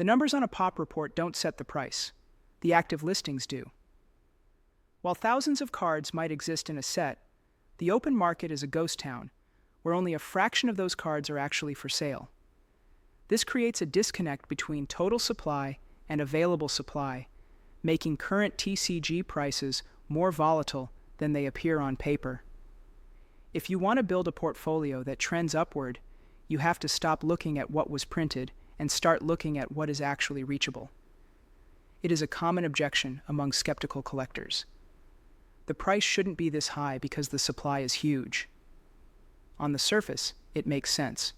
The numbers on a pop report don't set the price. The active listings do. While thousands of cards might exist in a set, the open market is a ghost town, where only a fraction of those cards are actually for sale. This creates a disconnect between total supply and available supply, making current TCG prices more volatile than they appear on paper. If you want to build a portfolio that trends upward, you have to stop looking at what was printed and start looking at what is actually reachable. It is a common objection among skeptical collectors. The price shouldn't be this high because the supply is huge. On the surface, it makes sense.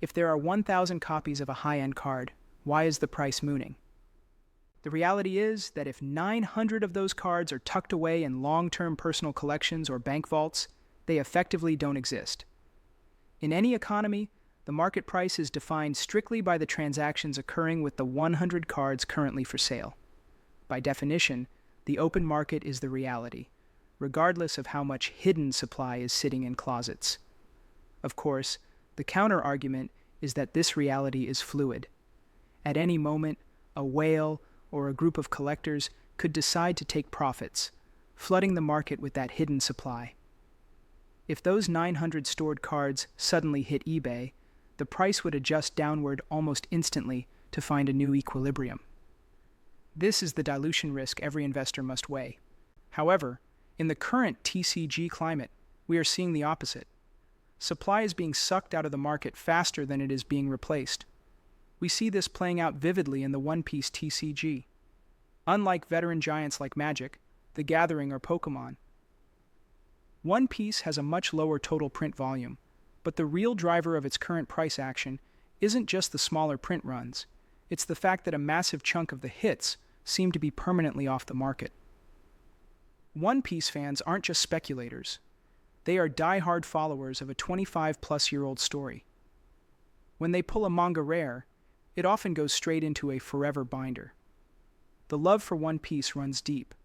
If there are 1,000 copies of a high-end card, why is the price mooning? The reality is that if 900 of those cards are tucked away in long-term personal collections or bank vaults, they effectively don't exist. In any economy, the market price is defined strictly by the transactions occurring with the 100 cards currently for sale. By definition, the open market is the reality, regardless of how much hidden supply is sitting in closets. Of course, the counter-argument is that this reality is fluid. At any moment, a whale or a group of collectors could decide to take profits, flooding the market with that hidden supply. If those 900 stored cards suddenly hit eBay, the price would adjust downward almost instantly to find a new equilibrium. This is the dilution risk every investor must weigh. However, in the current TCG climate, we are seeing the opposite. Supply is being sucked out of the market faster than it is being replaced. We see this playing out vividly in the one-piece TCG. Unlike veteran giants like Magic, The Gathering, or Pokemon, One Piece has a much lower total print volume, but the real driver of its current price action isn't just the smaller print runs. It's the fact that a massive chunk of the hits seem to be permanently off the market. One Piece fans aren't just speculators. They are die-hard followers of a 25-plus-year-old story. When they pull a manga rare, it often goes straight into a forever binder. The love for One Piece runs deep,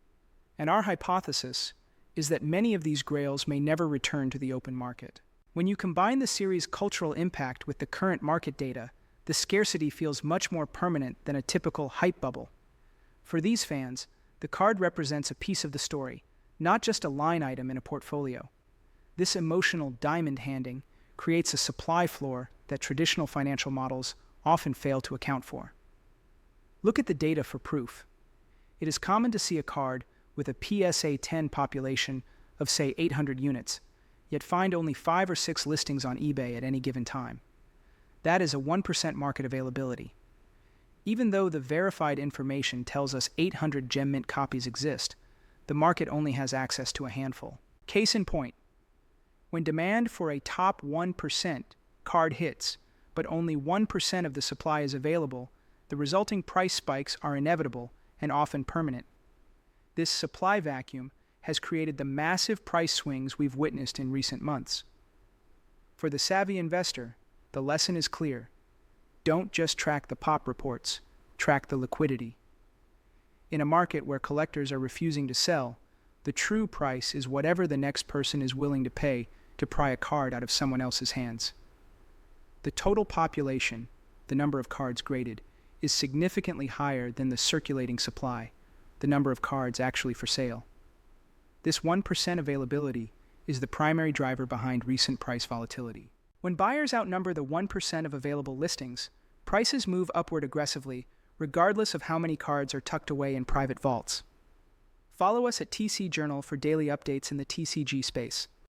and our hypothesis is that many of these grails may never return to the open market. When you combine the series' cultural impact with the current market data, the scarcity feels much more permanent than a typical hype bubble. For these fans, the card represents a piece of the story, not just a line item in a portfolio. This emotional diamond handing creates a supply floor that traditional financial models often fail to account for. Look at the data for proof. It is common to see a card with a PSA 10 population of, say, 800 units, yet find only 5 or 6 listings on eBay at any given time. That is a 1% market availability. Even though the verified information tells us 800 gem mint copies exist, the market only has access to a handful. Case in point, when demand for a top 1% card hits, but only 1% of the supply is available, the resulting price spikes are inevitable and often permanent. This supply vacuum has created the massive price swings we've witnessed in recent months. For the savvy investor, the lesson is clear. Don't just track the pop reports, track the liquidity. In a market where collectors are refusing to sell, the true price is whatever the next person is willing to pay to pry a card out of someone else's hands. The total population, the number of cards graded, is significantly higher than the circulating supply, the number of cards actually for sale. This 1% availability is the primary driver behind recent price volatility. When buyers outnumber the 1% of available listings, prices move upward aggressively, regardless of how many cards are tucked away in private vaults. Follow us at TC Journal for daily updates in the TCG space.